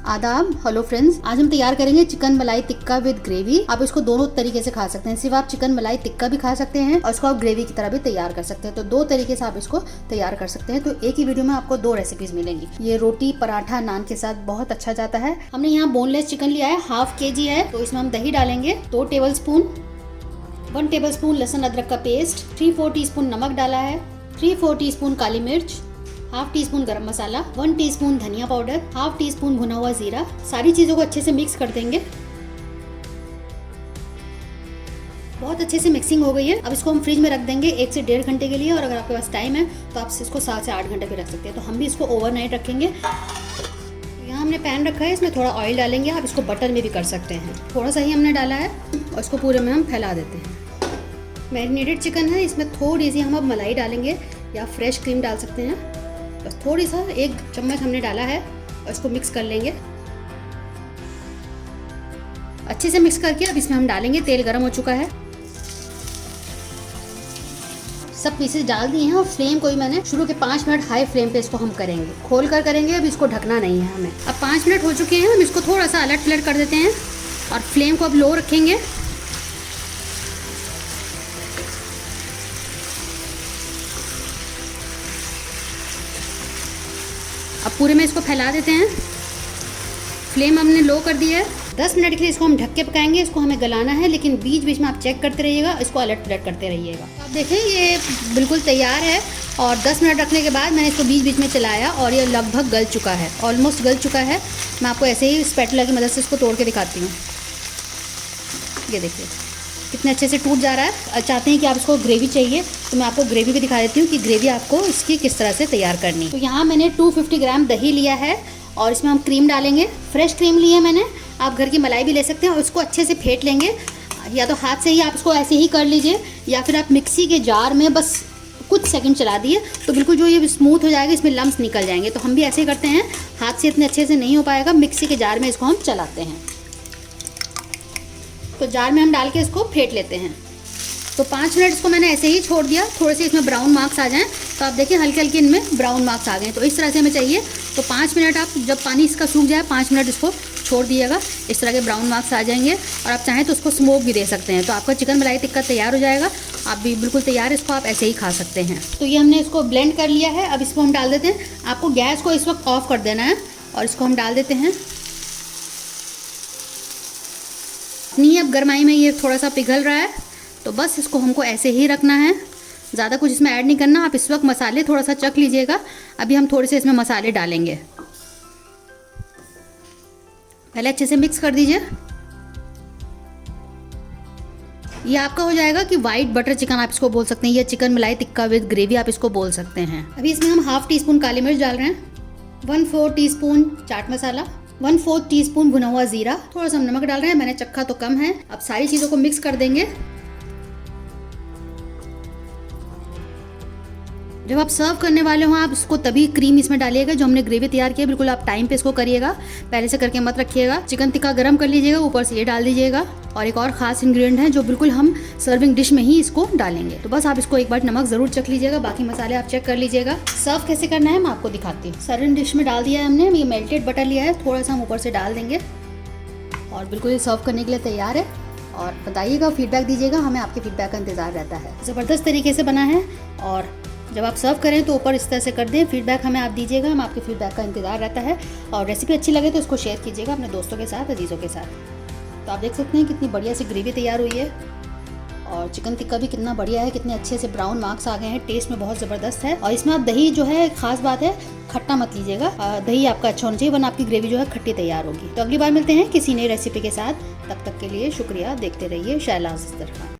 आदाब, hello friends. आज हम तैयार करेंगे चिकन मलाई टिक्का विद ग्रेवी। आप इसको दोनों तरीके से खा सकते हैं। सिर्फ आप चिकन मलाई टिक्का भी खा सकते हैं और इसको आप ग्रेवी की तरह भी तैयार कर सकते हैं। तो दो तरीके से आप इसको तैयार कर सकते हैं। तो एक ही वीडियो में आपको दो रेसिपीज मिलेंगी। ये रोटी, पराठा, नान के साथ बहुत अच्छा जाता है। हमने यहाँ बोनलेस चिकन लिया है, 1/2 kg है। तो इसमें हम दही डालेंगे 2 टेबलस्पून, 1 टेबलस्पून लहसुन अदरक का पेस्ट, 3-4 टीस्पून नमक डाला है, 3-4 टीस्पून काली मिर्च, 1/2 टीस्पून गरम मसाला, 1 टीस्पून धनिया पाउडर, 1/2 टीस्पून भुना हुआ जीरा। सारी चीज़ों को अच्छे से मिक्स कर देंगे। बहुत अच्छे से मिक्सिंग हो गई है। अब इसको हम फ्रिज में रख देंगे 1 से 1.5 घंटे के लिए। और अगर आपके पास टाइम है तो आप इसको 7 से 8 घंटे पे रख सकते हैं। तो हम भी इसको ओवरनाइट रखेंगे। यहाँ हमने पैन रखा है, इसमें थोड़ा ऑयल डालेंगे। आप इसको बटर में भी कर सकते हैं। थोड़ा सा ही हमने डाला है और इसको पूरे में हम फैला देते हैं। मैरिनेटेड चिकन है, इसमें थोड़ी सी हम अब मलाई डालेंगे या फ्रेश क्रीम डाल सकते हैं। बस थोड़ी सा 1 चम्मच हमने डाला है और इसको मिक्स कर लेंगे अच्छे से। मिक्स करके अब इसमें हम डालेंगे, तेल गर्म हो चुका है। सब पीसेस डाल दिए हैं और फ्लेम को भी मैंने शुरू के 5 मिनट हाई फ्लेम पे इसको हम करेंगे, खोल कर करेंगे। अब इसको ढकना नहीं है हमें। अब 5 मिनट हो चुके हैं, हम इसको थोड़ा सा अलट पलट कर देते हैं और फ्लेम को अब लो रखेंगे। अब पूरे में इसको फैला देते हैं। फ्लेम हमने लो कर दिया है। 10 मिनट के लिए इसको हम ढक के पकाएंगे। इसको हमें गलाना है, लेकिन बीच बीच में आप चेक करते रहिएगा, इसको अलट पलट करते रहिएगा। आप देखें ये बिल्कुल तैयार है और 10 मिनट रखने के बाद मैंने इसको बीच बीच में चलाया और ये लगभग गल चुका है, ऑलमोस्ट गल चुका है। मैं आपको ऐसे ही स्पैटुला की मदद से इसको तोड़ के दिखाती हूँ। ये देखिए कितने अच्छे से टूट जा रहा है। चाहते हैं कि आप इसको ग्रेवी चाहिए तो मैं आपको ग्रेवी भी दिखा देती हूँ कि ग्रेवी आपको इसकी किस तरह से तैयार करनी है। तो यहाँ मैंने 250 ग्राम दही लिया है और इसमें हम क्रीम डालेंगे। फ्रेश क्रीम ली है मैंने, आप घर की मलाई भी ले सकते हैं। और इसको अच्छे से फेंट लेंगे, या तो हाथ से ही आप इसको ऐसे ही कर लीजिए या फिर आप मिक्सी के जार में बस कुछ सेकंड चला दिए तो बिल्कुल जो ये स्मूथ हो जाएगा, इसमें लम्स निकल जाएंगे। तो हम भी ऐसे ही करते हैं, हाथ से इतने अच्छे से नहीं हो पाएगा। मिक्सी के जार में इसको हम चलाते हैं। तो जार में हम डाल के इसको फेंट लेते हैं। तो 5 मिनट इसको मैंने ऐसे ही छोड़ दिया। थोड़े से इसमें ब्राउन मार्क्स आ जाएं तो आप देखिए हल्के हल्के इनमें ब्राउन मार्क्स आ गए। तो इस तरह से हमें चाहिए। तो 5 मिनट आप जब पानी इसका सूख जाए 5 मिनट इसको छोड़ दिएगा, इस तरह के ब्राउन मार्क्स आ जाएंगे। और आप चाहें तो उसको स्मोक भी दे सकते हैं। तो आपका चिकन मलाई टिक्का तैयार हो जाएगा। आप भी बिल्कुल तैयार, इसको आप ऐसे ही खा सकते हैं। तो ये हमने इसको ब्लेंड कर लिया है। अब इसको हम डाल देते हैं। आपको गैस को इस वक्त ऑफ कर देना है और इसको हम डाल देते हैं। नहीं, अब गरमाई में ये थोड़ा सा पिघल रहा है तो बस इसको हमको ऐसे ही रखना है। ज़्यादा कुछ इसमें ऐड नहीं करना। आप इस वक्त मसाले थोड़ा सा चख लीजिएगा। अभी हम थोड़े से इसमें मसाले डालेंगे। पहले अच्छे से मिक्स कर दीजिए। ये आपका हो जाएगा कि वाइट बटर चिकन आप इसको बोल सकते हैं, या चिकन मलाई टिक्का विद ग्रेवी आप इसको बोल सकते हैं। अभी इसमें हम 1/2 टीस्पून काली मिर्च डाल रहे हैं, 1/4 टीस्पून चाट मसाला, 1/4 टीस्पून भुना हुआ जीरा, थोड़ा सा नमक डाल रहे हैं। मैंने चखा तो कम है। अब सारी चीज़ों को मिक्स कर देंगे। जब आप सर्व करने वाले हो आप इसको तभी क्रीम इसमें डालिएगा जो हमने ग्रेवी तैयार की है। बिल्कुल आप टाइम पे इसको करिएगा, पहले से करके मत रखिएगा। चिकन टिक्का गरम कर लीजिएगा, ऊपर से ये डाल दीजिएगा। और एक और ख़ास इंग्रेडिएंट है जो बिल्कुल हम सर्विंग डिश में ही इसको डालेंगे। तो बस आप इसको एक बार नमक ज़रूर चख लीजिएगा, बाकी मसाले आप चेक कर लीजिएगा। सर्व कैसे करना है मैं आपको दिखाती हूँ। सर्विंग डिश में डाल दिया है हमने। ये मेल्टेड बटर लिया है, थोड़ा सा हम ऊपर से डाल देंगे और बिल्कुल ये सर्व करने के लिए तैयार है। और बताइएगा, फीडबैक दीजिएगा, हमें आपके फीडबैक का इंतज़ार रहता है। ज़बरदस्त तरीके से बना है। और जब आप सर्व करें तो ऊपर इस तरह से कर दें। फीडबैक हमें आप दीजिएगा, हम आपके फीडबैक का इंतज़ार रहता है। और रेसिपी अच्छी लगे तो इसको शेयर कीजिएगा अपने दोस्तों के साथ, अजीज़ों के साथ। तो आप देख सकते हैं कितनी बढ़िया सी ग्रेवी तैयार हुई है और चिकन टिक्का भी कितना बढ़िया है, कितने अच्छे से ब्राउन मार्क्स आ गए हैं। टेस्ट में बहुत ज़बरदस्त है। और इसमें आप दही जो है, खास बात है, खट्टा मत लीजिएगा। दही आपका अच्छा होना चाहिए, वरना आपकी ग्रेवी जो है खट्टी तैयार होगी। तो अगली बार मिलते हैं किसी नई रेसिपी के साथ। तब तक के लिए शुक्रिया। देखते रहिए शहलाज़ अख्तर खान।